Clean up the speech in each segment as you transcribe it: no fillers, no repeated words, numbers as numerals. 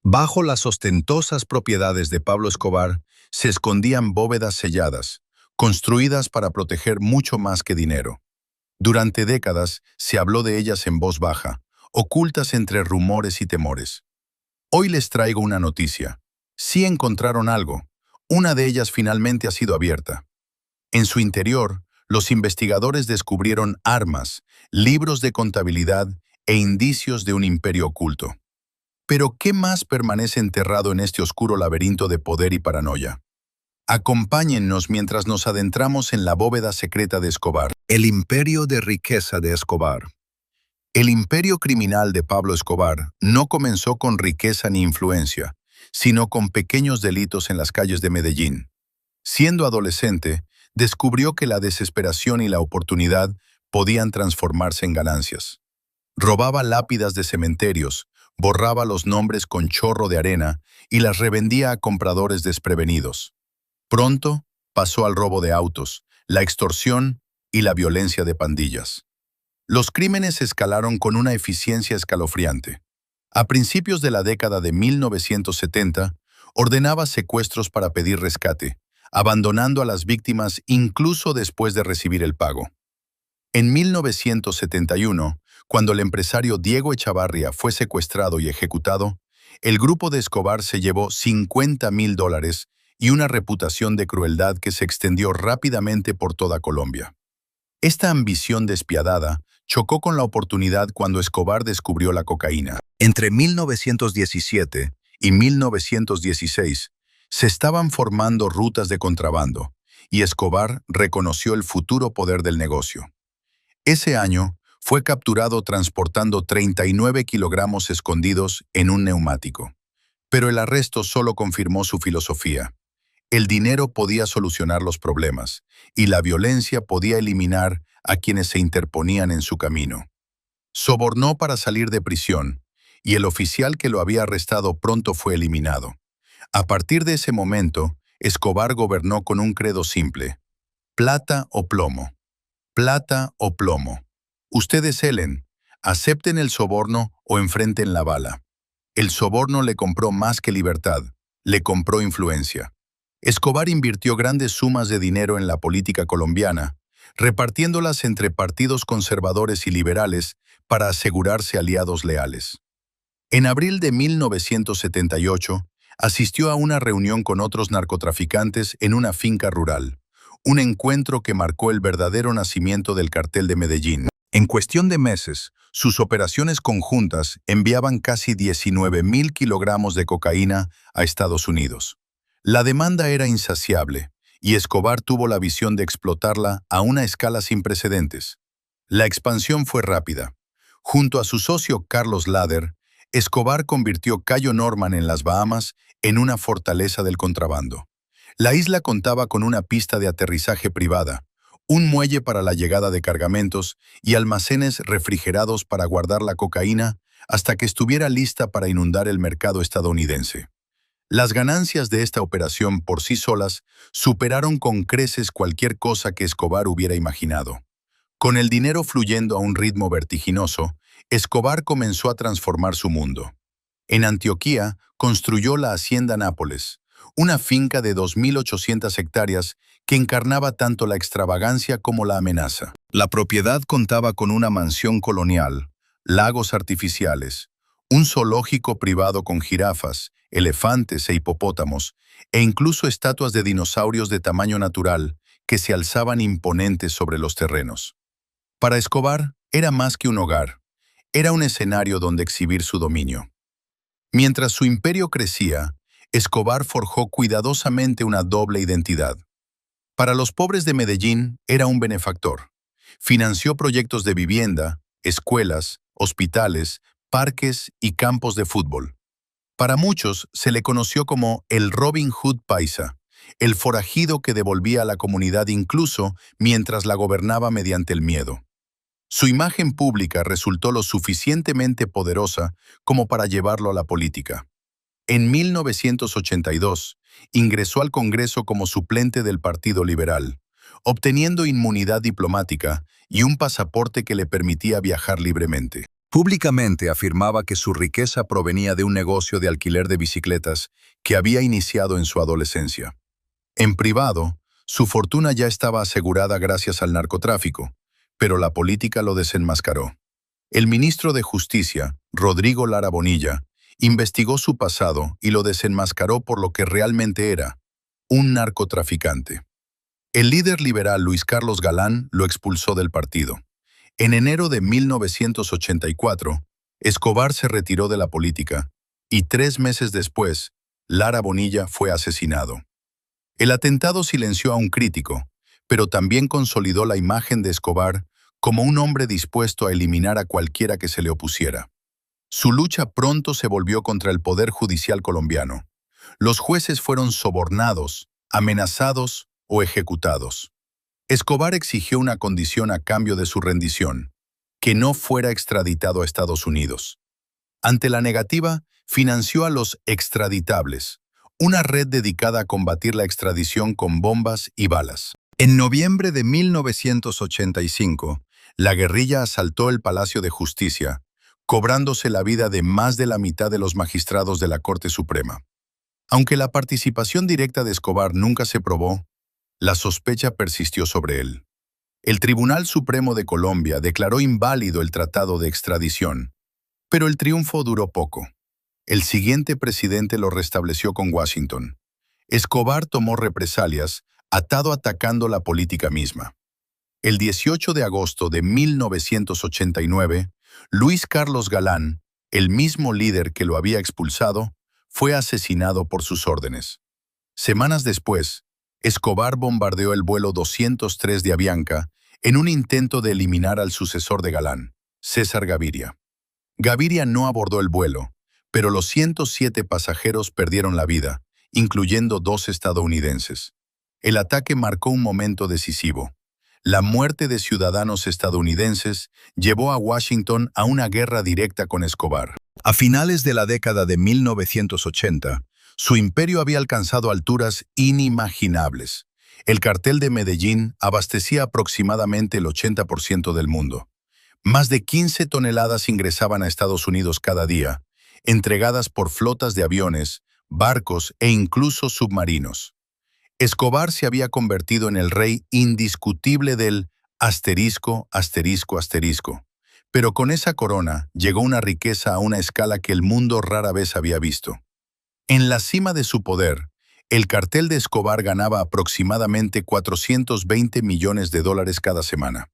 Bajo las ostentosas propiedades de Pablo Escobar se escondían bóvedas selladas, construidas para proteger mucho más que dinero. Durante décadas se habló de ellas en voz baja, ocultas entre rumores y temores. Hoy les traigo una noticia. Sí encontraron algo. Una de ellas finalmente ha sido abierta. En su interior, los investigadores descubrieron armas, libros de contabilidad e indicios de un imperio oculto. Pero, ¿qué más permanece enterrado en este oscuro laberinto de poder y paranoia? Acompáñennos mientras nos adentramos en la bóveda secreta de Escobar. El imperio de riqueza de Escobar. El imperio criminal de Pablo Escobar no comenzó con riqueza ni influencia, sino con pequeños delitos en las calles de Medellín. Siendo adolescente, descubrió que la desesperación y la oportunidad podían transformarse en ganancias. Robaba lápidas de cementerios, borraba los nombres con chorro de arena y las revendía a compradores desprevenidos. Pronto pasó al robo de autos, la extorsión y la violencia de pandillas. Los crímenes escalaron con una eficiencia escalofriante. A principios de la década de 1970, ordenaba secuestros para pedir rescate, abandonando a las víctimas incluso después de recibir el pago. En 1971, cuando el empresario Diego Echavarría fue secuestrado y ejecutado, el grupo de Escobar se llevó $50,000 y una reputación de crueldad que se extendió rápidamente por toda Colombia. Esta ambición despiadada chocó con la oportunidad cuando Escobar descubrió la cocaína. Entre 1917 y 1916 se estaban formando rutas de contrabando, y Escobar reconoció el futuro poder del negocio. Ese año fue capturado transportando 39 kilogramos escondidos en un neumático. Pero el arresto solo confirmó su filosofía. El dinero podía solucionar los problemas, y la violencia podía eliminar a quienes se interponían en su camino. Sobornó para salir de prisión, y el oficial que lo había arrestado pronto fue eliminado. A partir de ese momento, Escobar gobernó con un credo simple: plata o plomo. Plata o plomo. Ustedes celen, acepten el soborno o enfrenten la bala. El soborno le compró más que libertad, le compró influencia. Escobar invirtió grandes sumas de dinero en la política colombiana, repartiéndolas entre partidos conservadores y liberales para asegurarse aliados leales. En abril de 1978, asistió a una reunión con otros narcotraficantes en una finca rural, un encuentro que marcó el verdadero nacimiento del cartel de Medellín. En cuestión de meses, sus operaciones conjuntas enviaban casi 19,000 kilogramos de cocaína a Estados Unidos. La demanda era insaciable, y Escobar tuvo la visión de explotarla a una escala sin precedentes. La expansión fue rápida. Junto a su socio Carlos Lader, Escobar convirtió Cayo Norman en las Bahamas en una fortaleza del contrabando. La isla contaba con una pista de aterrizaje privada, un muelle para la llegada de cargamentos y almacenes refrigerados para guardar la cocaína hasta que estuviera lista para inundar el mercado estadounidense. Las ganancias de esta operación por sí solas superaron con creces cualquier cosa que Escobar hubiera imaginado. Con el dinero fluyendo a un ritmo vertiginoso, Escobar comenzó a transformar su mundo. En Antioquía construyó la Hacienda Nápoles, una finca de 2.800 hectáreas que encarnaba tanto la extravagancia como la amenaza. La propiedad contaba con una mansión colonial, lagos artificiales, un zoológico privado con jirafas, elefantes e hipopótamos, e incluso estatuas de dinosaurios de tamaño natural que se alzaban imponentes sobre los terrenos. Para Escobar era más que un hogar, era un escenario donde exhibir su dominio. Mientras su imperio crecía, Escobar forjó cuidadosamente una doble identidad. Para los pobres de Medellín era un benefactor. Financió proyectos de vivienda, escuelas, hospitales, parques y campos de fútbol. Para muchos se le conoció como el Robin Hood paisa, el forajido que devolvía a la comunidad incluso mientras la gobernaba mediante el miedo. Su imagen pública resultó lo suficientemente poderosa como para llevarlo a la política. En 1982, ingresó al Congreso como suplente del Partido Liberal, obteniendo inmunidad diplomática y un pasaporte que le permitía viajar libremente. Públicamente afirmaba que su riqueza provenía de un negocio de alquiler de bicicletas que había iniciado en su adolescencia. En privado, su fortuna ya estaba asegurada gracias al narcotráfico, pero la política lo desenmascaró. El ministro de Justicia, Rodrigo Lara Bonilla, investigó su pasado y lo desenmascaró por lo que realmente era, un narcotraficante. El líder liberal Luis Carlos Galán lo expulsó del partido. En enero de 1984, Escobar se retiró de la política y 3 meses después, Lara Bonilla fue asesinado. El atentado silenció a un crítico, pero también consolidó la imagen de Escobar como un hombre dispuesto a eliminar a cualquiera que se le opusiera. Su lucha pronto se volvió contra el poder judicial colombiano. Los jueces fueron sobornados, amenazados o ejecutados. Escobar exigió una condición a cambio de su rendición, que no fuera extraditado a Estados Unidos. Ante la negativa, financió a los extraditables, una red dedicada a combatir la extradición con bombas y balas. En noviembre de 1985, la guerrilla asaltó el Palacio de Justicia, cobrándose la vida de más de la mitad de los magistrados de la Corte Suprema. Aunque la participación directa de Escobar nunca se probó, la sospecha persistió sobre él. El Tribunal Supremo de Colombia declaró inválido el tratado de extradición, pero el triunfo duró poco. El siguiente presidente lo restableció con Washington. Escobar tomó represalias, atacando la política misma. El 18 de agosto de 1989, Luis Carlos Galán, el mismo líder que lo había expulsado, fue asesinado por sus órdenes. Semanas después, Escobar bombardeó el vuelo 203 de Avianca en un intento de eliminar al sucesor de Galán, César Gaviria. Gaviria no abordó el vuelo, pero los 107 pasajeros perdieron la vida, incluyendo 2 estadounidenses. El ataque marcó un momento decisivo. La muerte de ciudadanos estadounidenses llevó a Washington a una guerra directa con Escobar. A finales de la década de 1980, su imperio había alcanzado alturas inimaginables. El cartel de Medellín abastecía aproximadamente el 80% del mundo. Más de 15 toneladas ingresaban a Estados Unidos cada día, entregadas por flotas de aviones, barcos e incluso submarinos. Escobar se había convertido en el rey indiscutible del asterisco, asterisco, asterisco. Pero con esa corona llegó una riqueza a una escala que el mundo rara vez había visto. En la cima de su poder, el cartel de Escobar ganaba aproximadamente $420 millones cada semana.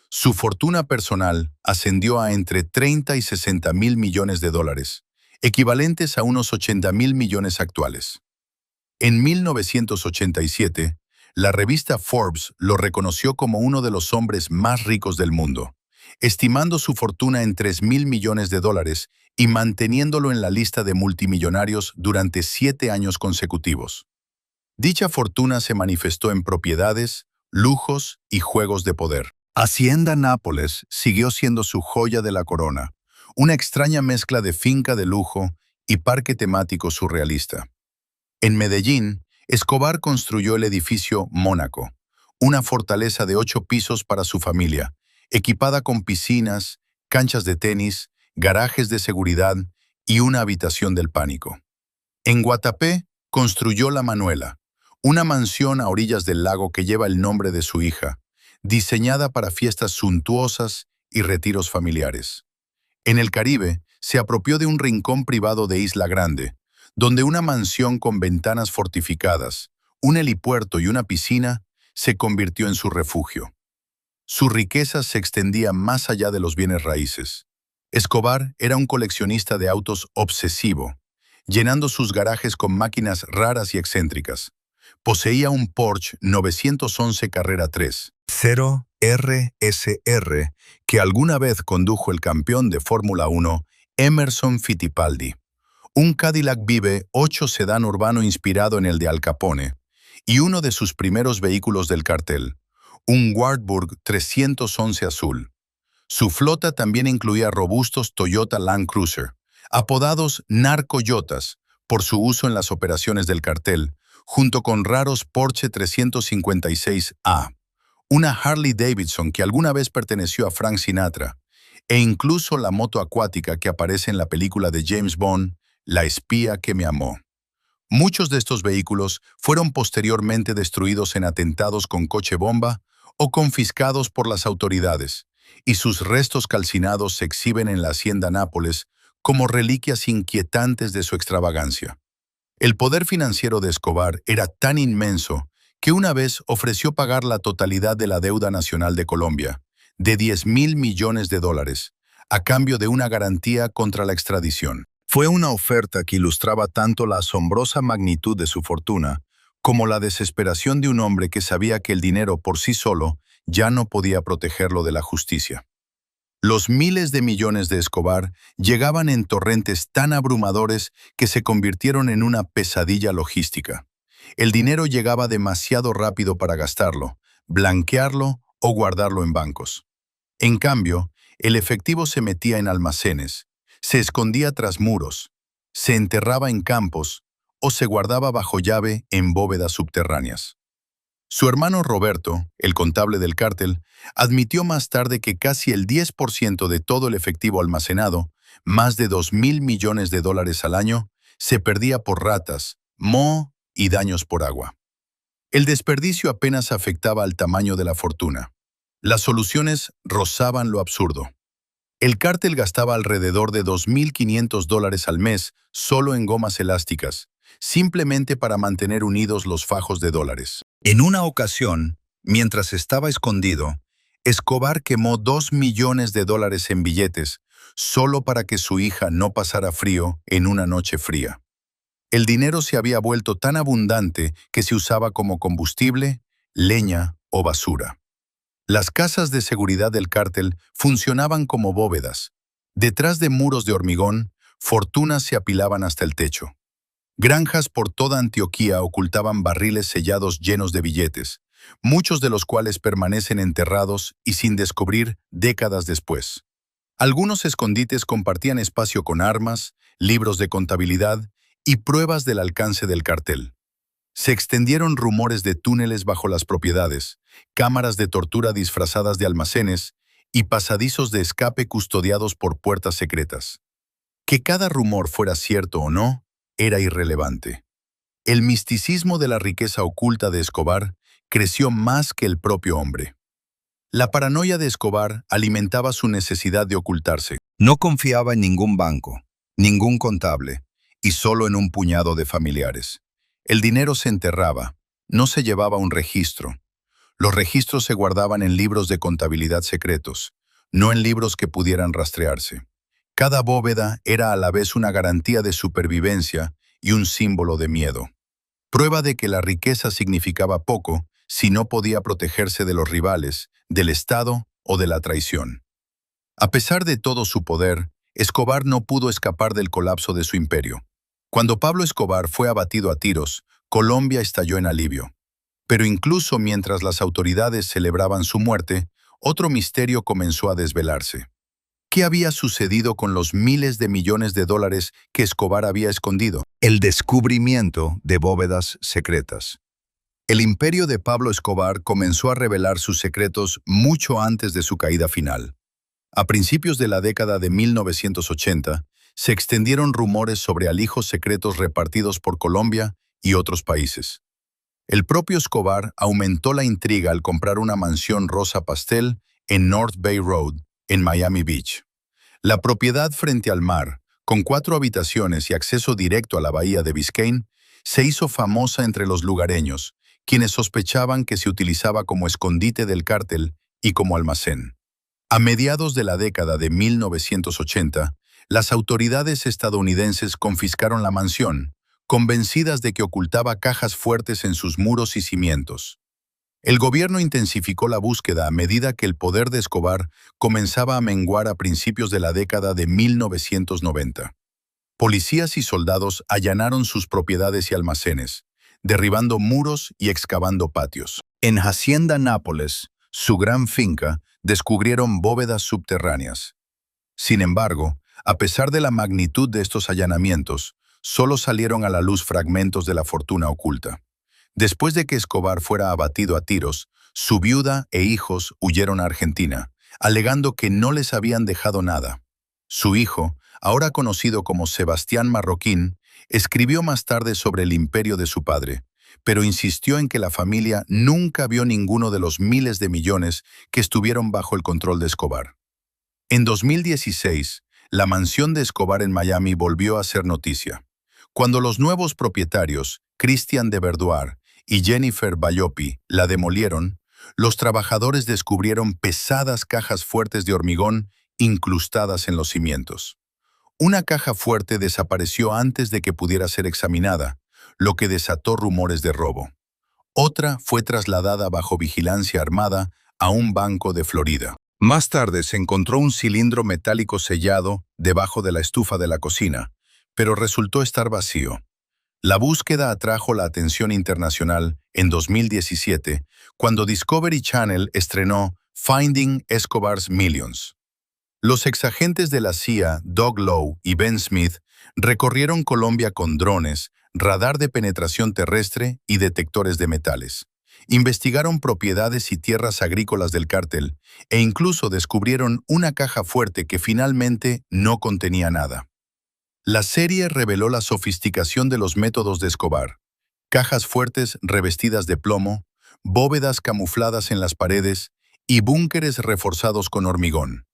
Su fortuna personal ascendió a entre 30 y 60 mil millones de dólares, equivalentes a unos 80 mil millones actuales. En 1987, la revista Forbes lo reconoció como uno de los hombres más ricos del mundo, estimando su fortuna en 3 mil millones de dólares y manteniéndolo en la lista de multimillonarios durante 7 años consecutivos. Dicha fortuna se manifestó en propiedades, lujos y juegos de poder. Hacienda Nápoles siguió siendo su joya de la corona, una extraña mezcla de finca de lujo y parque temático surrealista. En Medellín, Escobar construyó el edificio Mónaco, una fortaleza de 8 pisos para su familia, equipada con piscinas, canchas de tenis, garajes de seguridad y una habitación del pánico. En Guatapé, construyó La Manuela, una mansión a orillas del lago que lleva el nombre de su hija, diseñada para fiestas suntuosas y retiros familiares. En el Caribe, se apropió de un rincón privado de Isla Grande, donde una mansión con ventanas fortificadas, un helipuerto y una piscina se convirtió en su refugio. Su riqueza se extendía más allá de los bienes raíces. Escobar era un coleccionista de autos obsesivo, llenando sus garajes con máquinas raras y excéntricas. Poseía un Porsche 911 Carrera 3.0 RSR que alguna vez condujo el campeón de Fórmula 1, Emerson Fittipaldi, un Cadillac Vive 8 sedán urbano inspirado en el de Al Capone, y uno de sus primeros vehículos del cartel, un Wartburg 311 azul. Su flota también incluía robustos Toyota Land Cruiser, apodados narcoyotas por su uso en las operaciones del cartel, junto con raros Porsche 356A, una Harley Davidson que alguna vez perteneció a Frank Sinatra, e incluso la moto acuática que aparece en la película de James Bond, La espía que me amó. Muchos de estos vehículos fueron posteriormente destruidos en atentados con coche bomba o confiscados por las autoridades, y sus restos calcinados se exhiben en la Hacienda Nápoles como reliquias inquietantes de su extravagancia. El poder financiero de Escobar era tan inmenso que una vez ofreció pagar la totalidad de la deuda nacional de Colombia, de 10.000 millones de dólares, a cambio de una garantía contra la extradición. Fue una oferta que ilustraba tanto la asombrosa magnitud de su fortuna como la desesperación de un hombre que sabía que el dinero por sí solo ya no podía protegerlo de la justicia. Los miles de millones de Escobar llegaban en torrentes tan abrumadores que se convirtieron en una pesadilla logística. El dinero llegaba demasiado rápido para gastarlo, blanquearlo o guardarlo en bancos. En cambio, el efectivo se metía en almacenes, se escondía tras muros, se enterraba en campos o se guardaba bajo llave en bóvedas subterráneas. Su hermano Roberto, el contable del cártel, admitió más tarde que casi el 10% de todo el efectivo almacenado, más de 2.000 millones de dólares al año, se perdía por ratas, moho y daños por agua. El desperdicio apenas afectaba al tamaño de la fortuna. Las soluciones rozaban lo absurdo. El cártel gastaba alrededor de 2.500 dólares al mes solo en gomas elásticas, simplemente para mantener unidos los fajos de dólares. En una ocasión, mientras estaba escondido, Escobar quemó 2 millones de dólares en billetes solo para que su hija no pasara frío en una noche fría. El dinero se había vuelto tan abundante que se usaba como combustible, leña o basura. Las casas de seguridad del cártel funcionaban como bóvedas. Detrás de muros de hormigón, fortunas se apilaban hasta el techo. Granjas por toda Antioquía ocultaban barriles sellados llenos de billetes, muchos de los cuales permanecen enterrados y sin descubrir décadas después. Algunos escondites compartían espacio con armas, libros de contabilidad y pruebas del alcance del cartel. Se extendieron rumores de túneles bajo las propiedades, cámaras de tortura disfrazadas de almacenes y pasadizos de escape custodiados por puertas secretas. Que cada rumor fuera cierto o no, era irrelevante. El misticismo de la riqueza oculta de Escobar creció más que el propio hombre. La paranoia de Escobar alimentaba su necesidad de ocultarse. No confiaba en ningún banco, ningún contable, y solo en un puñado de familiares. El dinero se enterraba, no se llevaba un registro. Los registros se guardaban en libros de contabilidad secretos, no en libros que pudieran rastrearse. Cada bóveda era a la vez una garantía de supervivencia y un símbolo de miedo. Prueba de que la riqueza significaba poco si no podía protegerse de los rivales, del Estado o de la traición. A pesar de todo su poder, Escobar no pudo escapar del colapso de su imperio. Cuando Pablo Escobar fue abatido a tiros, Colombia estalló en alivio. Pero incluso mientras las autoridades celebraban su muerte, otro misterio comenzó a desvelarse. ¿Qué había sucedido con los miles de millones de dólares que Escobar había escondido? El descubrimiento de bóvedas secretas. El imperio de Pablo Escobar comenzó a revelar sus secretos mucho antes de su caída final. A principios de la década de 1980, se extendieron rumores sobre alijos secretos repartidos por Colombia y otros países. El propio Escobar aumentó la intriga al comprar una mansión rosa pastel en North Bay Road, en Miami Beach. La propiedad frente al mar, con 4 habitaciones y acceso directo a la bahía de Biscayne, se hizo famosa entre los lugareños, quienes sospechaban que se utilizaba como escondite del cártel y como almacén. A mediados de la década de 1980, las autoridades estadounidenses confiscaron la mansión, convencidas de que ocultaba cajas fuertes en sus muros y cimientos. El gobierno intensificó la búsqueda a medida que el poder de Escobar comenzaba a menguar a principios de la década de 1990. Policías y soldados allanaron sus propiedades y almacenes, derribando muros y excavando patios. En Hacienda Nápoles, su gran finca, descubrieron bóvedas subterráneas. Sin embargo, a pesar de la magnitud de estos allanamientos, solo salieron a la luz fragmentos de la fortuna oculta. Después de que Escobar fuera abatido a tiros, su viuda e hijos huyeron a Argentina, alegando que no les habían dejado nada. Su hijo, ahora conocido como Sebastián Marroquín, escribió más tarde sobre el imperio de su padre, pero insistió en que la familia nunca vio ninguno de los miles de millones que estuvieron bajo el control de Escobar. En 2016, la mansión de Escobar en Miami volvió a ser noticia. Cuando los nuevos propietarios, Christian de Verduar y Jennifer Bayopi, la demolieron, los trabajadores descubrieron pesadas cajas fuertes de hormigón incrustadas en los cimientos. Una caja fuerte desapareció antes de que pudiera ser examinada, lo que desató rumores de robo. Otra fue trasladada bajo vigilancia armada a un banco de Florida. Más tarde se encontró un cilindro metálico sellado debajo de la estufa de la cocina, pero resultó estar vacío. La búsqueda atrajo la atención internacional en 2017, cuando Discovery Channel estrenó Finding Escobar's Millions. Los exagentes de la CIA, Doug Lowe y Ben Smith, recorrieron Colombia con drones, radar de penetración terrestre y detectores de metales. Investigaron propiedades y tierras agrícolas del cártel e incluso descubrieron una caja fuerte que finalmente no contenía nada. La serie reveló la sofisticación de los métodos de Escobar: cajas fuertes revestidas de plomo, bóvedas camufladas en las paredes y búnkeres reforzados con hormigón.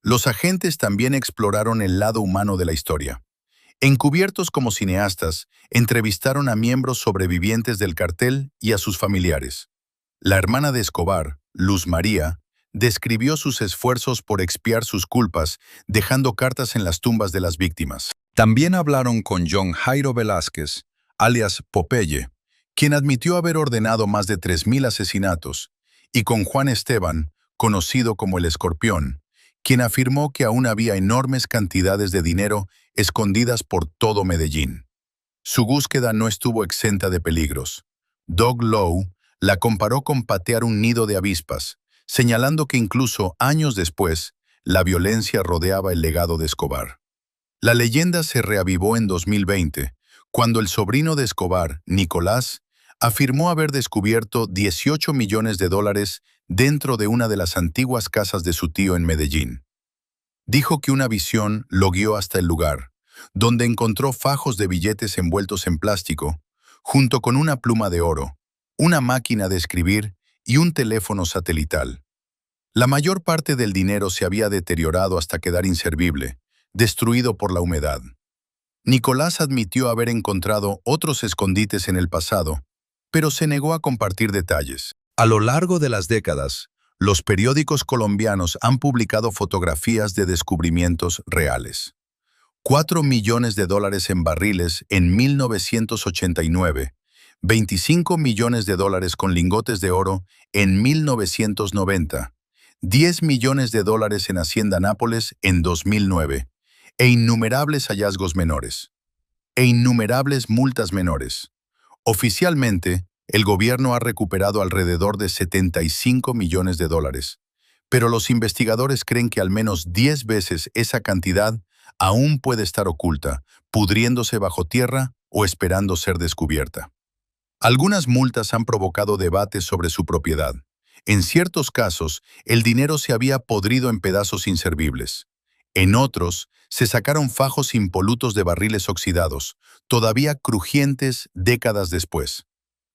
Los agentes también exploraron el lado humano de la historia. Encubiertos como cineastas, entrevistaron a miembros sobrevivientes del cartel y a sus familiares. La hermana de Escobar, Luz María, describió sus esfuerzos por expiar sus culpas, dejando cartas en las tumbas de las víctimas. También hablaron con John Jairo Velázquez, alias Popeye, quien admitió haber ordenado más de 3.000 asesinatos, y con Juan Esteban, conocido como el Escorpión, quien afirmó que aún había enormes cantidades de dinero escondidas por todo Medellín. Su búsqueda no estuvo exenta de peligros. Doug Lowe la comparó con patear un nido de avispas, señalando que incluso años después, la violencia rodeaba el legado de Escobar. La leyenda se reavivó en 2020, cuando el sobrino de Escobar, Nicolás, afirmó haber descubierto $18 millones dentro de una de las antiguas casas de su tío en Medellín. Dijo que una visión lo guió hasta el lugar, donde encontró fajos de billetes envueltos en plástico, junto con una pluma de oro, una máquina de escribir y un teléfono satelital. La mayor parte del dinero se había deteriorado hasta quedar inservible, destruido por la humedad. Nicolás admitió haber encontrado otros escondites en el pasado, pero se negó a compartir detalles. A lo largo de las décadas, los periódicos colombianos han publicado fotografías de descubrimientos reales. $4 millones en barriles en 1989, $25 millones con lingotes de oro en 1990, $10 millones en Hacienda Nápoles en 2009, e innumerables hallazgos menores, e innumerables multas menores. Oficialmente, el gobierno ha recuperado alrededor de $75 millones, pero los investigadores creen que al menos 10 veces esa cantidad aún puede estar oculta, pudriéndose bajo tierra o esperando ser descubierta. Algunas multas han provocado debates sobre su propiedad. En ciertos casos, el dinero se había podrido en pedazos inservibles. En otros, se sacaron fajos impolutos de barriles oxidados, todavía crujientes décadas después.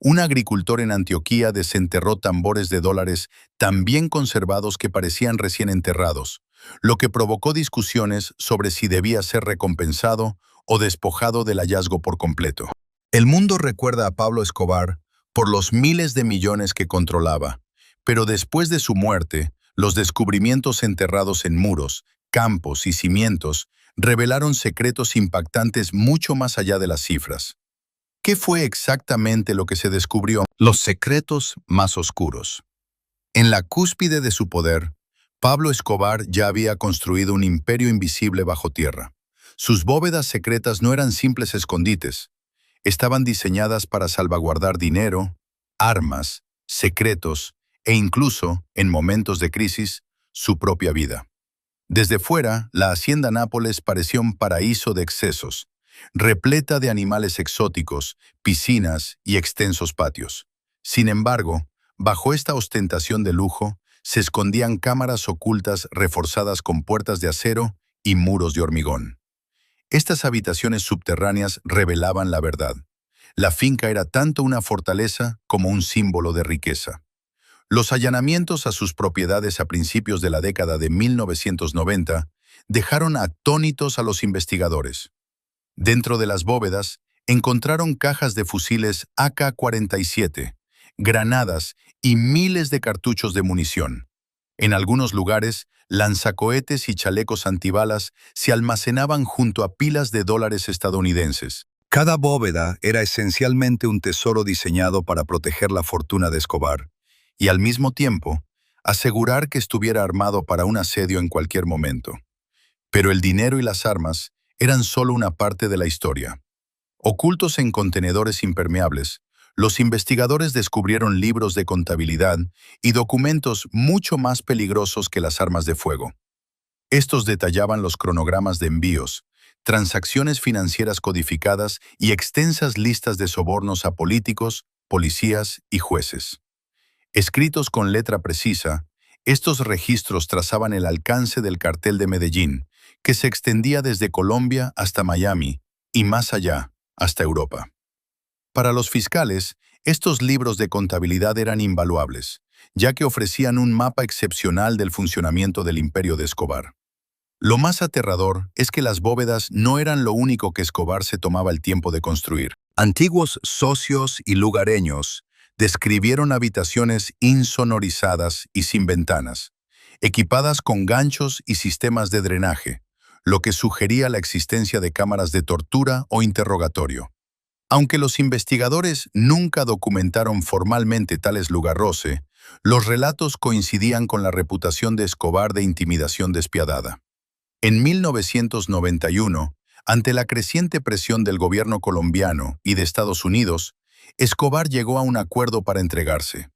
Un agricultor en Antioquía desenterró tambores de dólares tan bien conservados que parecían recién enterrados, lo que provocó discusiones sobre si debía ser recompensado o despojado del hallazgo por completo. El mundo recuerda a Pablo Escobar por los miles de millones que controlaba, pero después de su muerte, los descubrimientos enterrados en muros, campos y cimientos revelaron secretos impactantes mucho más allá de las cifras. ¿Qué fue exactamente lo que se descubrió? Los secretos más oscuros. En la cúspide de su poder, Pablo Escobar ya había construido un imperio invisible bajo tierra. Sus bóvedas secretas no eran simples escondites. Estaban diseñadas para salvaguardar dinero, armas, secretos e incluso, en momentos de crisis, su propia vida. Desde fuera, la Hacienda Nápoles parecía un paraíso de excesos, repleta de animales exóticos, piscinas y extensos patios. Sin embargo, bajo esta ostentación de lujo, se escondían cámaras ocultas reforzadas con puertas de acero y muros de hormigón. Estas habitaciones subterráneas revelaban la verdad. La finca era tanto una fortaleza como un símbolo de riqueza. Los allanamientos a sus propiedades a principios de la década de 1990 dejaron atónitos a los investigadores. Dentro de las bóvedas encontraron cajas de fusiles AK-47, granadas y miles de cartuchos de munición. En algunos lugares, lanzacohetes y chalecos antibalas se almacenaban junto a pilas de dólares estadounidenses. Cada bóveda era esencialmente un tesoro diseñado para proteger la fortuna de Escobar y, al mismo tiempo, asegurar que estuviera armado para un asedio en cualquier momento. Pero el dinero y las armas eran solo una parte de la historia. Ocultos en contenedores impermeables, los investigadores descubrieron libros de contabilidad y documentos mucho más peligrosos que las armas de fuego. Estos detallaban los cronogramas de envíos, transacciones financieras codificadas y extensas listas de sobornos a políticos, policías y jueces. Escritos con letra precisa, estos registros trazaban el alcance del cartel de Medellín, que se extendía desde Colombia hasta Miami y más allá, hasta Europa. Para los fiscales, estos libros de contabilidad eran invaluables, ya que ofrecían un mapa excepcional del funcionamiento del imperio de Escobar. Lo más aterrador es que las bóvedas no eran lo único que Escobar se tomaba el tiempo de construir. Antiguos socios y lugareños describieron habitaciones insonorizadas y sin ventanas, equipadas con ganchos y sistemas de drenaje, lo que sugería la existencia de cámaras de tortura o interrogatorio. Aunque los investigadores nunca documentaron formalmente tales lugarroce, los relatos coincidían con la reputación de Escobar de intimidación despiadada. En 1991, ante la creciente presión del gobierno colombiano y de Estados Unidos, Escobar llegó a un acuerdo para entregarse.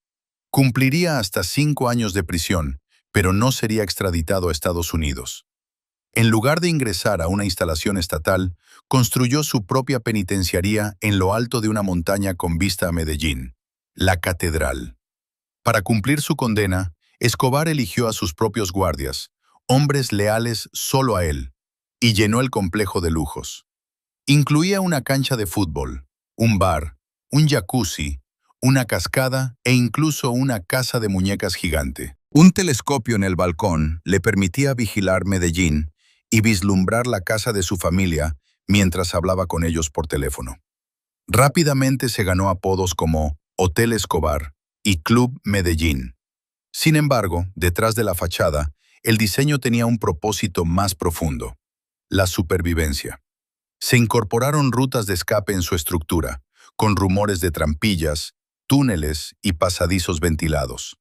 Cumpliría hasta 5 años de prisión, pero no sería extraditado a Estados Unidos. En lugar de ingresar a una instalación estatal, construyó su propia penitenciaría en lo alto de una montaña con vista a Medellín, la Catedral. Para cumplir su condena, Escobar eligió a sus propios guardias, hombres leales solo a él, y llenó el complejo de lujos. Incluía una cancha de fútbol, un bar, un jacuzzi, una cascada e incluso una casa de muñecas gigante. Un telescopio en el balcón le permitía vigilar Medellín y vislumbrar la casa de su familia mientras hablaba con ellos por teléfono. Rápidamente se ganó apodos como Hotel Escobar y Club Medellín. Sin embargo, detrás de la fachada, el diseño tenía un propósito más profundo: la supervivencia. Se incorporaron rutas de escape en su estructura, con rumores de trampillas, túneles y pasadizos ventilados.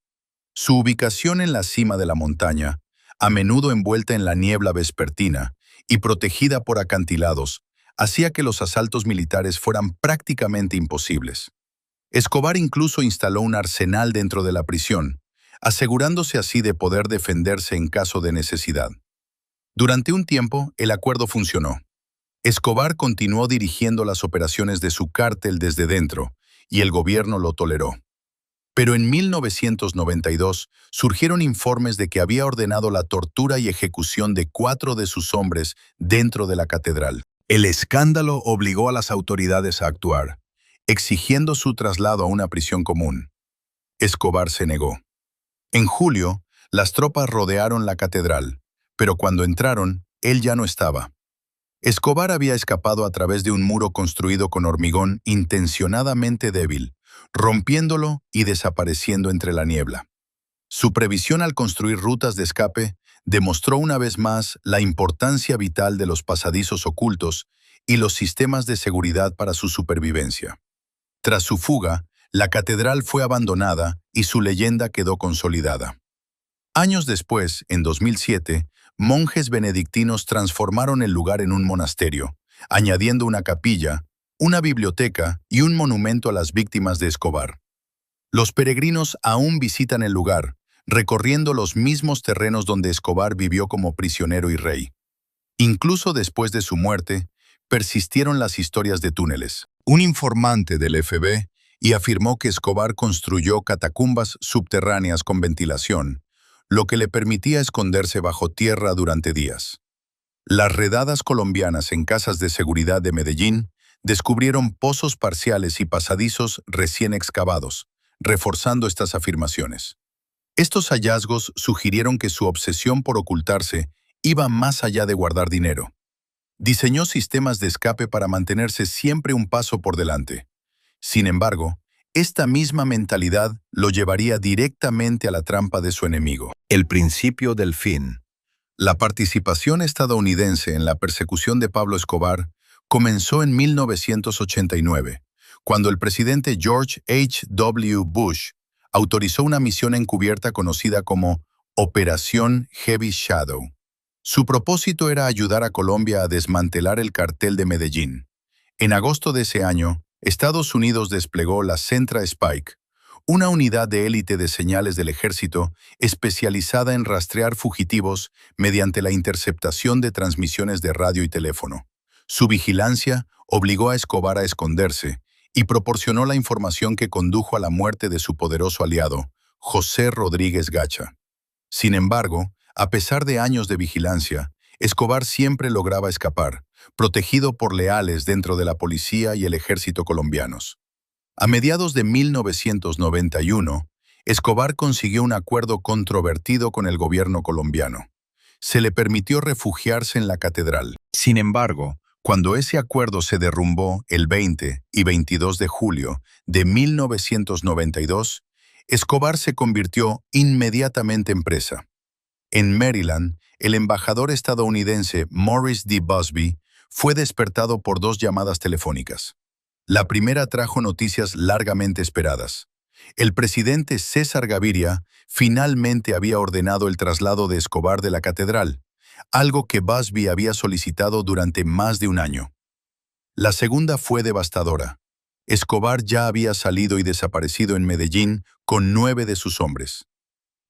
Su ubicación en la cima de la montaña, a menudo envuelta en la niebla vespertina y protegida por acantilados, hacía que los asaltos militares fueran prácticamente imposibles. Escobar incluso instaló un arsenal dentro de la prisión, asegurándose así de poder defenderse en caso de necesidad. Durante un tiempo, el acuerdo funcionó. Escobar continuó dirigiendo las operaciones de su cártel desde dentro, y el gobierno lo toleró. Pero en 1992 surgieron informes de que había ordenado la tortura y ejecución de 4 de sus hombres dentro de la catedral. El escándalo obligó a las autoridades a actuar, exigiendo su traslado a una prisión común. Escobar se negó. En julio, las tropas rodearon la catedral, pero cuando entraron, él ya no estaba. Escobar había escapado a través de un muro construido con hormigón intencionadamente débil, rompiéndolo y desapareciendo entre la niebla. Su previsión al construir rutas de escape demostró una vez más la importancia vital de los pasadizos ocultos y los sistemas de seguridad para su supervivencia. Tras su fuga, la catedral fue abandonada y su leyenda quedó consolidada. Años después, en 2007, monjes benedictinos transformaron el lugar en un monasterio, añadiendo una capilla, una biblioteca y un monumento a las víctimas de Escobar. Los peregrinos aún visitan el lugar, recorriendo los mismos terrenos donde Escobar vivió como prisionero y rey. Incluso después de su muerte, persistieron las historias de túneles. Un informante del FBI afirmó que Escobar construyó catacumbas subterráneas con ventilación, lo que le permitía esconderse bajo tierra durante días. Las redadas colombianas en casas de seguridad de Medellín descubrieron pozos parciales y pasadizos recién excavados, reforzando estas afirmaciones. Estos hallazgos sugirieron que su obsesión por ocultarse iba más allá de guardar dinero. Diseñó sistemas de escape para mantenerse siempre un paso por delante. Sin embargo, esta misma mentalidad lo llevaría directamente a la trampa de su enemigo. El principio del fin. La participación estadounidense en la persecución de Pablo Escobar comenzó en 1989, cuando el presidente George H. W. Bush autorizó una misión encubierta conocida como Operación Heavy Shadow. Su propósito era ayudar a Colombia a desmantelar el cartel de Medellín. En agosto de ese año, Estados Unidos desplegó la Centra Spike, una unidad de élite de señales del ejército especializada en rastrear fugitivos mediante la interceptación de transmisiones de radio y teléfono. Su vigilancia obligó a Escobar a esconderse y proporcionó la información que condujo a la muerte de su poderoso aliado, José Rodríguez Gacha. Sin embargo, a pesar de años de vigilancia, Escobar siempre lograba escapar, protegido por leales dentro de la policía y el ejército colombianos. A mediados de 1991, Escobar consiguió un acuerdo controvertido con el gobierno colombiano. Se le permitió refugiarse en la catedral. Sin embargo, cuando ese acuerdo se derrumbó el 20 y 22 de julio de 1992, Escobar se convirtió inmediatamente en presa. En Maryland, el embajador estadounidense Morris D. Busby fue despertado por dos llamadas telefónicas. La primera trajo noticias largamente esperadas. El presidente César Gaviria finalmente había ordenado el traslado de Escobar de la catedral, algo que Busby había solicitado durante más de un año. La segunda fue devastadora. Escobar ya había salido y desaparecido en Medellín con 9 de sus hombres.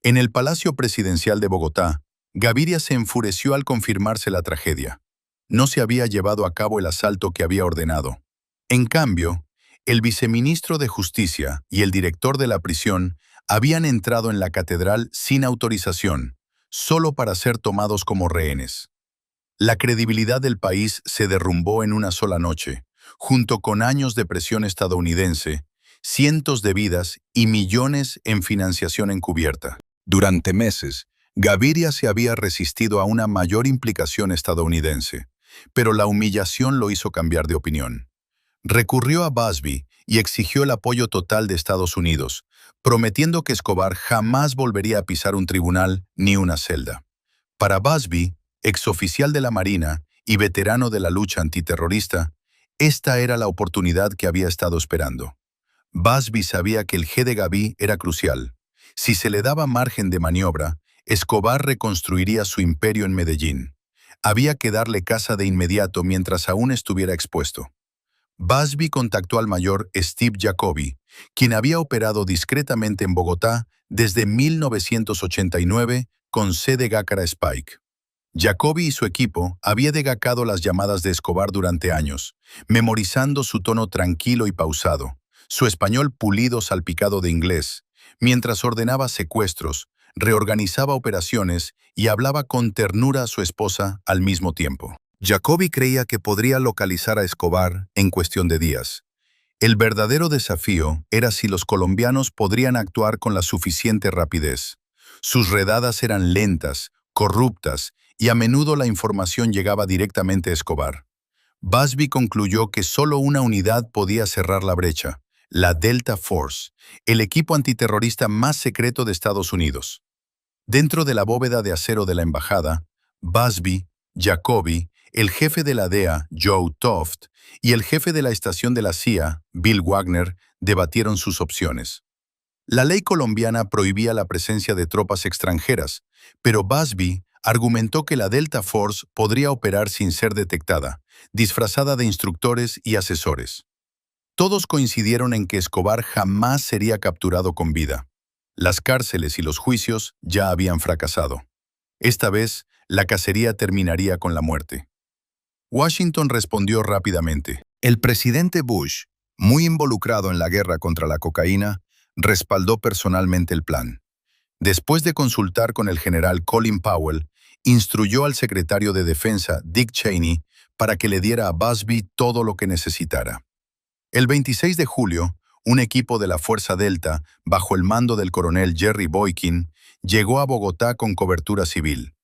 En el Palacio Presidencial de Bogotá, Gaviria se enfureció al confirmarse la tragedia. No se había llevado a cabo el asalto que había ordenado. En cambio, el viceministro de Justicia y el director de la prisión habían entrado en la catedral sin autorización, solo para ser tomados como rehenes. La credibilidad del país se derrumbó en una sola noche, junto con años de presión estadounidense, cientos de vidas y millones en financiación encubierta. Durante meses, Gaviria se había resistido a una mayor implicación estadounidense, pero la humillación lo hizo cambiar de opinión. Recurrió a Busby y exigió el apoyo total de Estados Unidos, prometiendo que Escobar jamás volvería a pisar un tribunal ni una celda. Para Busby, exoficial de la Marina y veterano de la lucha antiterrorista, esta era la oportunidad que había estado esperando. Busby sabía que el G de Gaví era crucial. Si se le daba margen de maniobra, Escobar reconstruiría su imperio en Medellín. Había que darle caza de inmediato mientras aún estuviera expuesto. Busby contactó al mayor Steve Jacoby, quien había operado discretamente en Bogotá desde 1989 con sede Gácara Spike. Jacoby y su equipo habían degacado las llamadas de Escobar durante años, memorizando su tono tranquilo y pausado, su español pulido salpicado de inglés, mientras ordenaba secuestros, reorganizaba operaciones y hablaba con ternura a su esposa al mismo tiempo. Jacoby creía que podría localizar a Escobar en cuestión de días. El verdadero desafío era si los colombianos podrían actuar con la suficiente rapidez. Sus redadas eran lentas, corruptas, y a menudo la información llegaba directamente a Escobar. Busby concluyó que solo una unidad podía cerrar la brecha, la Delta Force, el equipo antiterrorista más secreto de Estados Unidos. Dentro de la bóveda de acero de la embajada, Busby, Jacoby, el jefe de la DEA, Joe Toft, y el jefe de la estación de la CIA, Bill Wagner, debatieron sus opciones. La ley colombiana prohibía la presencia de tropas extranjeras, pero Busby argumentó que la Delta Force podría operar sin ser detectada, disfrazada de instructores y asesores. Todos coincidieron en que Escobar jamás sería capturado con vida. Las cárceles y los juicios ya habían fracasado. Esta vez, la cacería terminaría con la muerte. Washington respondió rápidamente. El presidente Bush, muy involucrado en la guerra contra la cocaína, respaldó personalmente el plan. Después de consultar con el general Colin Powell, instruyó al secretario de Defensa, Dick Cheney, para que le diera a Busby todo lo que necesitara. El 26 de julio, un equipo de la Fuerza Delta, bajo el mando del coronel Jerry Boykin, llegó a Bogotá con cobertura civil.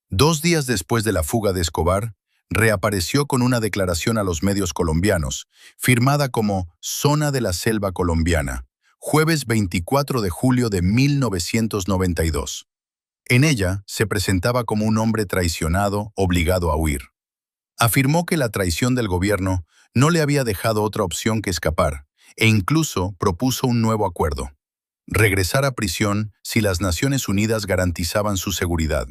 2 días después de la fuga de Escobar, reapareció con una declaración a los medios colombianos, firmada como Zona de la Selva Colombiana, jueves 24 de julio de 1992. En ella se presentaba como un hombre traicionado, obligado a huir. Afirmó que la traición del gobierno no le había dejado otra opción que escapar, e incluso propuso un nuevo acuerdo: regresar a prisión si las Naciones Unidas garantizaban su seguridad.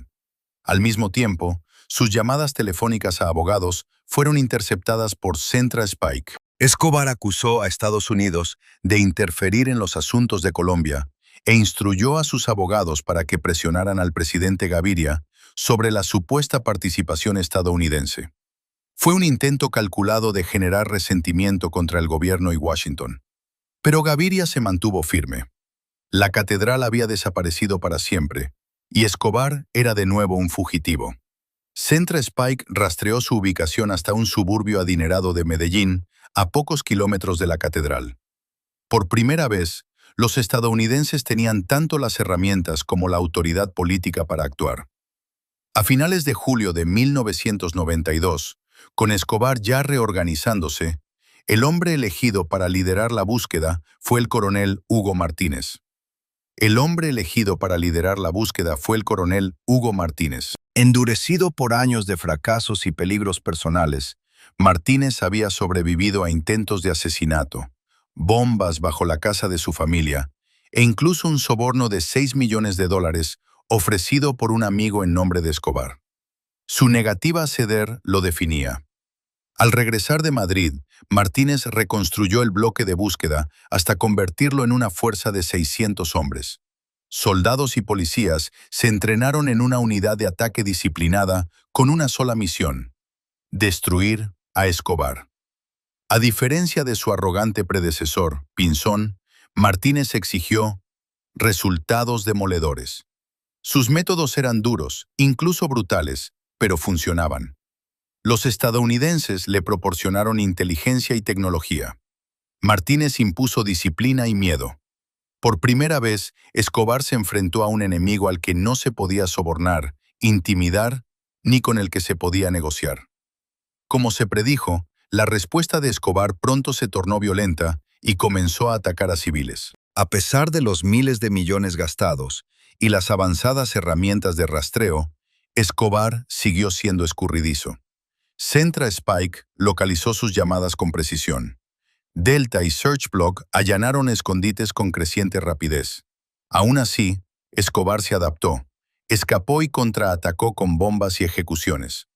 Al mismo tiempo, sus llamadas telefónicas a abogados fueron interceptadas por Centra Spike. Escobar acusó a Estados Unidos de interferir en los asuntos de Colombia e instruyó a sus abogados para que presionaran al presidente Gaviria sobre la supuesta participación estadounidense. Fue un intento calculado de generar resentimiento contra el gobierno y Washington. Pero Gaviria se mantuvo firme. La catedral había desaparecido para siempre, y Escobar era de nuevo un fugitivo. Centra Spike rastreó su ubicación hasta un suburbio adinerado de Medellín, a pocos kilómetros de la catedral. Por primera vez, los estadounidenses tenían tanto las herramientas como la autoridad política para actuar. A finales de julio de 1992, con Escobar ya reorganizándose, el hombre elegido para liderar la búsqueda fue el coronel Hugo Martínez. Endurecido por años de fracasos y peligros personales, Martínez había sobrevivido a intentos de asesinato, bombas bajo la casa de su familia e incluso un soborno de $6 millones ofrecido por un amigo en nombre de Escobar. Su negativa a ceder lo definía. Al regresar de Madrid, Martínez reconstruyó el bloque de búsqueda hasta convertirlo en una fuerza de 600 hombres. Soldados y policías se entrenaron en una unidad de ataque disciplinada con una sola misión: destruir a Escobar. A diferencia de su arrogante predecesor, Pinzón, Martínez exigió resultados demoledores. Sus métodos eran duros, incluso brutales, pero funcionaban. Los estadounidenses le proporcionaron inteligencia y tecnología. Martínez impuso disciplina y miedo. Por primera vez, Escobar se enfrentó a un enemigo al que no se podía sobornar, intimidar, ni con el que se podía negociar. Como se predijo, la respuesta de Escobar pronto se tornó violenta y comenzó a atacar a civiles. A pesar de los miles de millones gastados y las avanzadas herramientas de rastreo, Escobar siguió siendo escurridizo. Centra Spike localizó sus llamadas con precisión. Delta y Searchblock allanaron escondites con creciente rapidez. Aún así, Escobar se adaptó, escapó y contraatacó con bombas y ejecuciones.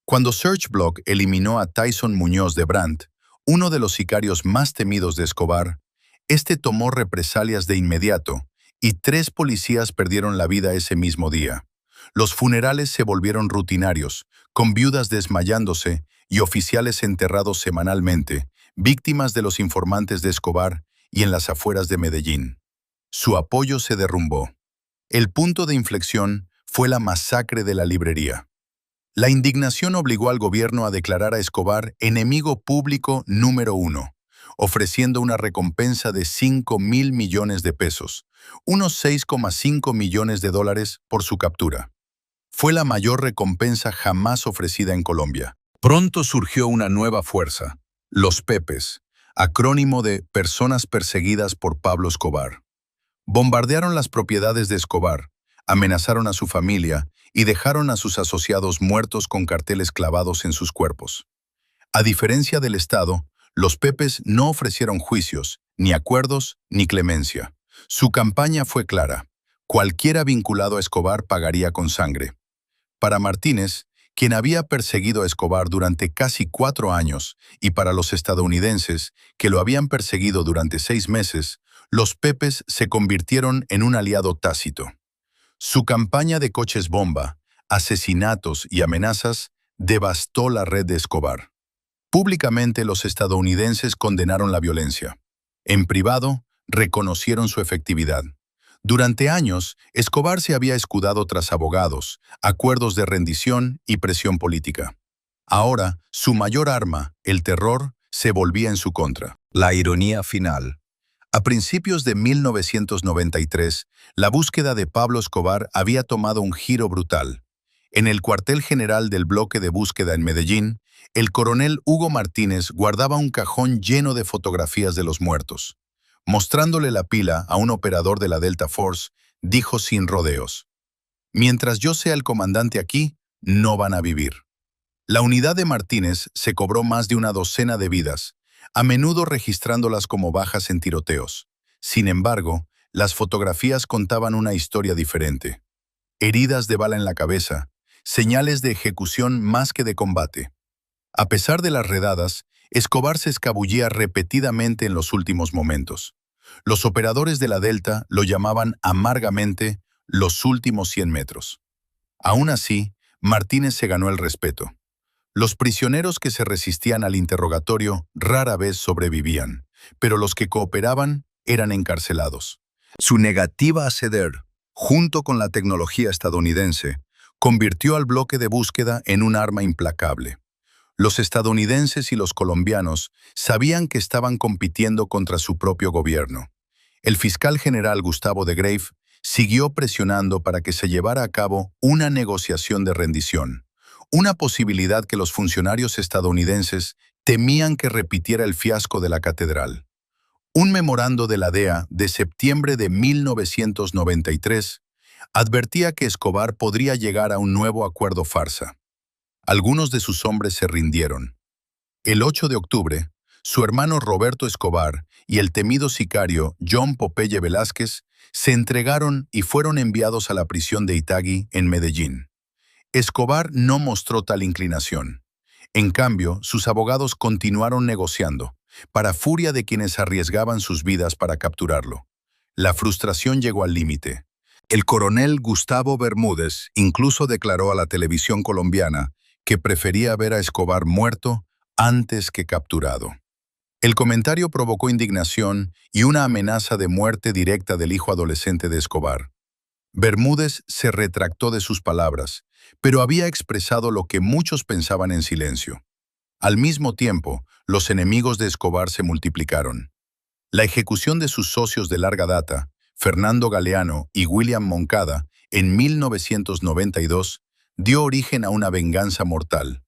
Cuando Searchblock eliminó a Tyson Muñoz de Brandt, uno de los sicarios más temidos de Escobar, este tomó represalias de inmediato y 3 policías perdieron la vida ese mismo día. Los funerales se volvieron rutinarios, con viudas desmayándose y oficiales enterrados semanalmente, víctimas de los informantes de Escobar y en las afueras de Medellín. Su apoyo se derrumbó. El punto de inflexión fue la masacre de la librería. La indignación obligó al gobierno a declarar a Escobar enemigo público número 1, ofreciendo una recompensa de $5.000 millones, unos $6,5 millones por su captura. Fue la mayor recompensa jamás ofrecida en Colombia. Pronto surgió una nueva fuerza, los Pepes, acrónimo de Personas Perseguidas por Pablo Escobar. Bombardearon las propiedades de Escobar, amenazaron a su familia y dejaron a sus asociados muertos con carteles clavados en sus cuerpos. A diferencia del Estado, los Pepes no ofrecieron juicios, ni acuerdos, ni clemencia. Su campaña fue clara: cualquiera vinculado a Escobar pagaría con sangre. Para Martínez, quien había perseguido a Escobar durante casi 4 años, y para los estadounidenses, que lo habían perseguido durante 6 meses, los Pepes se convirtieron en un aliado tácito. Su campaña de coches bomba, asesinatos y amenazas devastó la red de Escobar. Públicamente los estadounidenses condenaron la violencia. En privado, reconocieron su efectividad. Durante años, Escobar se había escudado tras abogados, acuerdos de rendición y presión política. Ahora, su mayor arma, el terror, se volvía en su contra. La ironía final. A principios de 1993, la búsqueda de Pablo Escobar había tomado un giro brutal. En el cuartel general del bloque de búsqueda en Medellín, el coronel Hugo Martínez guardaba un cajón lleno de fotografías de los muertos. Mostrándole la pila a un operador de la Delta Force, dijo sin rodeos: «Mientras yo sea el comandante aquí, no van a vivir». La unidad de Martínez se cobró más de una docena de vidas, a menudo registrándolas como bajas en tiroteos. Sin embargo, las fotografías contaban una historia diferente. Heridas de bala en la cabeza, señales de ejecución más que de combate. A pesar de las redadas, Escobar se escabullía repetidamente en los últimos momentos. Los operadores de la Delta lo llamaban amargamente los últimos 100 metros. Aún así, Martínez se ganó el respeto. Los prisioneros que se resistían al interrogatorio rara vez sobrevivían, pero los que cooperaban eran encarcelados. Su negativa a ceder, junto con la tecnología estadounidense, convirtió al bloque de búsqueda en un arma implacable. Los estadounidenses y los colombianos sabían que estaban compitiendo contra su propio gobierno. El fiscal general Gustavo de Greiff siguió presionando para que se llevara a cabo una negociación de rendición, una posibilidad que los funcionarios estadounidenses temían que repitiera el fiasco de la catedral. Un memorando de la DEA de septiembre de 1993 advertía que Escobar podría llegar a un nuevo acuerdo farsa. Algunos de sus hombres se rindieron. El 8 de octubre, su hermano Roberto Escobar y el temido sicario John Popeye Velázquez se entregaron y fueron enviados a la prisión de Itagüí, en Medellín. Escobar no mostró tal inclinación. En cambio, sus abogados continuaron negociando, para furia de quienes arriesgaban sus vidas para capturarlo. La frustración llegó al límite. El coronel Gustavo Bermúdez incluso declaró a la televisión colombiana que prefería ver a Escobar muerto antes que capturado. El comentario provocó indignación y una amenaza de muerte directa del hijo adolescente de Escobar. Bermúdez se retractó de sus palabras, pero había expresado lo que muchos pensaban en silencio. Al mismo tiempo, los enemigos de Escobar se multiplicaron. La ejecución de sus socios de larga data, Fernando Galeano y William Moncada, en 1992, dio origen a una venganza mortal.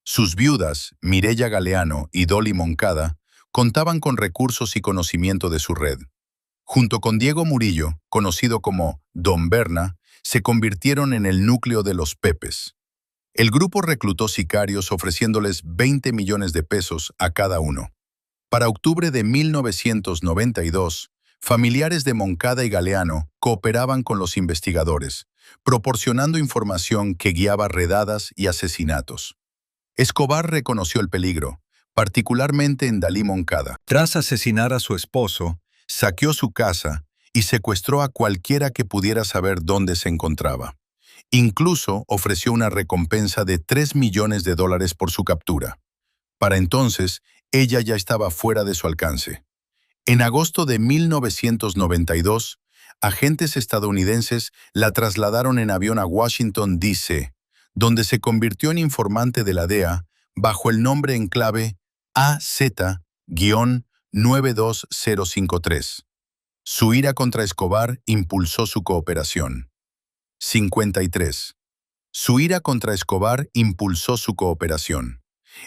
Sus viudas, Mireya Galeano y Dolly Moncada, contaban con recursos y conocimiento de su red. Junto con Diego Murillo, conocido como Don Berna, se convirtieron en el núcleo de los Pepes. El grupo reclutó sicarios ofreciéndoles 20 millones de pesos a cada uno. Para octubre de 1992, familiares de Moncada y Galeano cooperaban con los investigadores, proporcionando información que guiaba redadas y asesinatos. Escobar reconoció el peligro, particularmente en Dalí Moncada. Tras asesinar a su esposo, saqueó su casa y secuestró a cualquiera que pudiera saber dónde se encontraba. Incluso ofreció una recompensa de $3 millones por su captura. Para entonces, ella ya estaba fuera de su alcance. En agosto de 1992, agentes estadounidenses la trasladaron en avión a Washington, D.C., donde se convirtió en informante de la DEA bajo el nombre en clave AZ-92053. Su ira contra Escobar impulsó su cooperación. 53. Su ira contra Escobar impulsó su cooperación.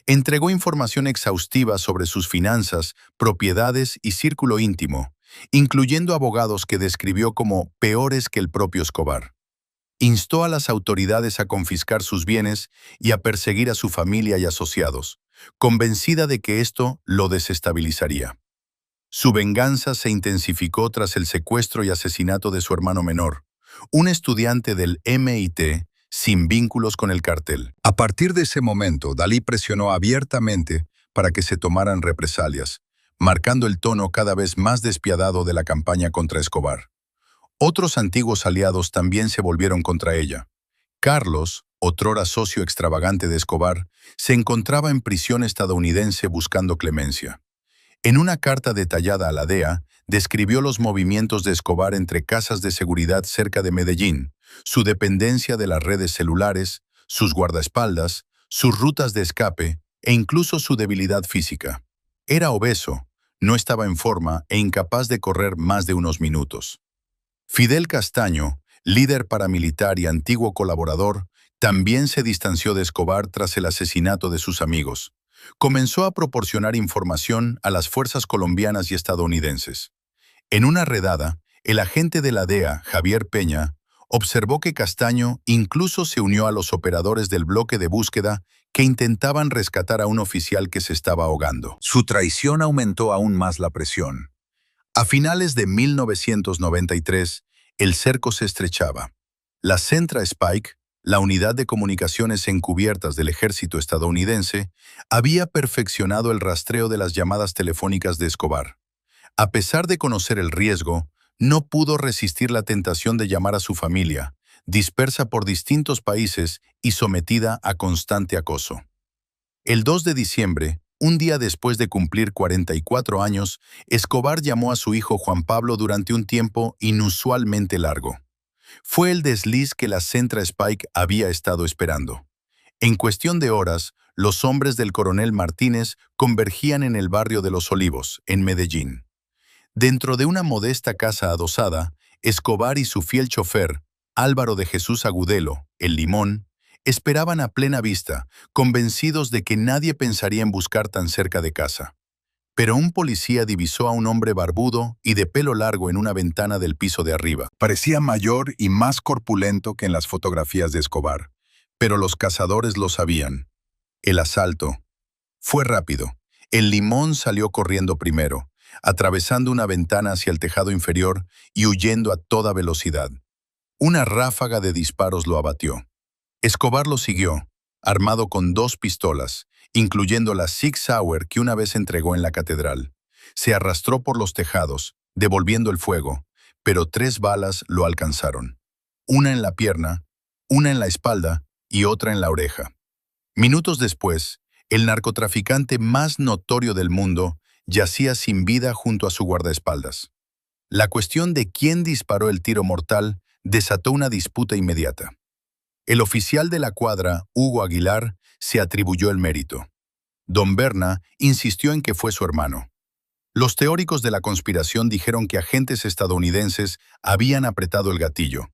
Entregó información exhaustiva sobre sus finanzas, propiedades y círculo íntimo, incluyendo abogados que describió como peores que el propio Escobar. Instó a las autoridades a confiscar sus bienes y a perseguir a su familia y asociados, convencida de que esto lo desestabilizaría. Su venganza se intensificó tras el secuestro y asesinato de su hermano menor, un estudiante del MIT sin vínculos con el cartel. A partir de ese momento, Dalí presionó abiertamente para que se tomaran represalias, marcando el tono cada vez más despiadado de la campaña contra Escobar. Otros antiguos aliados también se volvieron contra ella. Carlos, otrora socio extravagante de Escobar, se encontraba en prisión estadounidense buscando clemencia. En una carta detallada a la DEA, describió los movimientos de Escobar entre casas de seguridad cerca de Medellín, su dependencia de las redes celulares, sus guardaespaldas, sus rutas de escape e incluso su debilidad física. Era obeso, no estaba en forma e incapaz de correr más de unos minutos. Fidel Castaño, líder paramilitar y antiguo colaborador, también se distanció de Escobar tras el asesinato de sus amigos. Comenzó a proporcionar información a las fuerzas colombianas y estadounidenses. En una redada, el agente de la DEA, Javier Peña, observó que Castaño incluso se unió a los operadores del bloque de búsqueda que intentaban rescatar a un oficial que se estaba ahogando. Su traición aumentó aún más la presión. A finales de 1993, el cerco se estrechaba. La Centra Spike, la unidad de comunicaciones encubiertas del ejército estadounidense, había perfeccionado el rastreo de las llamadas telefónicas de Escobar. A pesar de conocer el riesgo, no pudo resistir la tentación de llamar a su familia, dispersa por distintos países y sometida a constante acoso. El 2 de diciembre, un día después de cumplir 44 años, Escobar llamó a su hijo Juan Pablo durante un tiempo inusualmente largo. Fue el desliz que la Centra Spike había estado esperando. En cuestión de horas, los hombres del coronel Martínez convergían en el barrio de Los Olivos, en Medellín. Dentro de una modesta casa adosada, Escobar y su fiel chofer, Álvaro de Jesús Agudelo, el Limón, esperaban a plena vista, convencidos de que nadie pensaría en buscar tan cerca de casa. Pero un policía divisó a un hombre barbudo y de pelo largo en una ventana del piso de arriba. Parecía mayor y más corpulento que en las fotografías de Escobar, pero los cazadores lo sabían. El asalto fue rápido. El Limón salió corriendo primero, atravesando una ventana hacia el tejado inferior y huyendo a toda velocidad. Una ráfaga de disparos lo abatió. Escobar lo siguió, armado con 2 pistolas, incluyendo la Sig Sauer que una vez entregó en la catedral. Se arrastró por los tejados, devolviendo el fuego, pero 3 balas lo alcanzaron. Una en la pierna, una en la espalda y otra en la oreja. Minutos después, el narcotraficante más notorio del mundo yacía sin vida junto a su guardaespaldas. La cuestión de quién disparó el tiro mortal desató una disputa inmediata. El oficial de la cuadra, Hugo Aguilar, se atribuyó el mérito. Don Berna insistió en que fue su hermano. Los teóricos de la conspiración dijeron que agentes estadounidenses habían apretado el gatillo.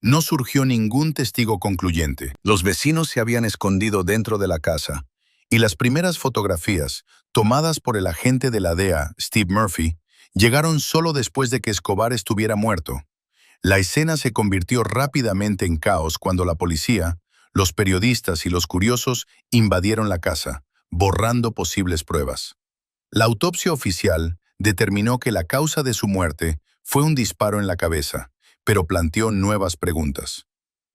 No surgió ningún testigo concluyente. Los vecinos se habían escondido dentro de la casa, y las primeras fotografías, tomadas por el agente de la DEA, Steve Murphy, llegaron solo después de que Escobar estuviera muerto. La escena se convirtió rápidamente en caos cuando la policía, los periodistas y los curiosos invadieron la casa, borrando posibles pruebas. La autopsia oficial determinó que la causa de su muerte fue un disparo en la cabeza, pero planteó nuevas preguntas.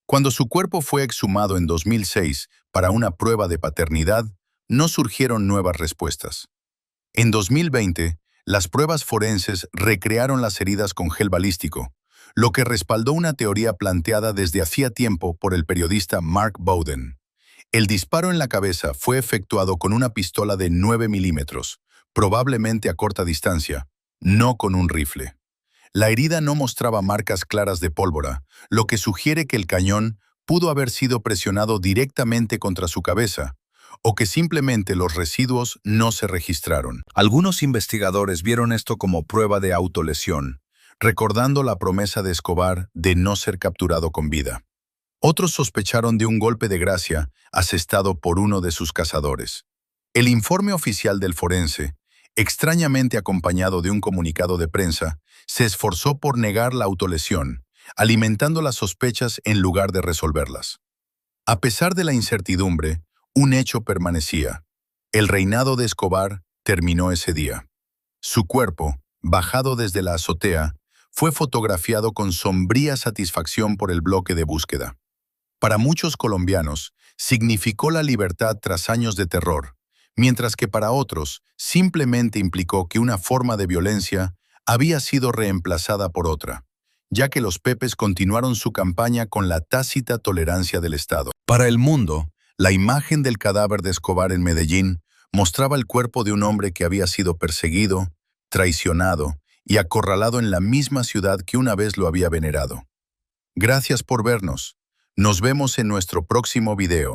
Cuando su cuerpo fue exhumado en 2006 para una prueba de paternidad, no surgieron nuevas respuestas. En 2020, las pruebas forenses recrearon las heridas con gel balístico, lo que respaldó una teoría planteada desde hacía tiempo por el periodista Mark Bowden. El disparo en la cabeza fue efectuado con una pistola de 9 milímetros, probablemente a corta distancia, no con un rifle. La herida no mostraba marcas claras de pólvora, lo que sugiere que el cañón pudo haber sido presionado directamente contra su cabeza, o que simplemente los residuos no se registraron. Algunos investigadores vieron esto como prueba de autolesión, recordando la promesa de Escobar de no ser capturado con vida. Otros sospecharon de un golpe de gracia asestado por uno de sus cazadores. El informe oficial del forense, extrañamente acompañado de un comunicado de prensa, se esforzó por negar la autolesión, alimentando las sospechas en lugar de resolverlas. A pesar de la incertidumbre, un hecho permanecía. El reinado de Escobar terminó ese día. Su cuerpo, bajado desde la azotea, fue fotografiado con sombría satisfacción por el bloque de búsqueda. Para muchos colombianos, significó la libertad tras años de terror, mientras que para otros simplemente implicó que una forma de violencia había sido reemplazada por otra, ya que los Pepes continuaron su campaña con la tácita tolerancia del Estado. Para el mundo, la imagen del cadáver de Escobar en Medellín Mostraba el cuerpo de un hombre que había sido perseguido, traicionado y acorralado en la misma ciudad que una vez lo había venerado. Gracias por vernos. Nos vemos en nuestro próximo video.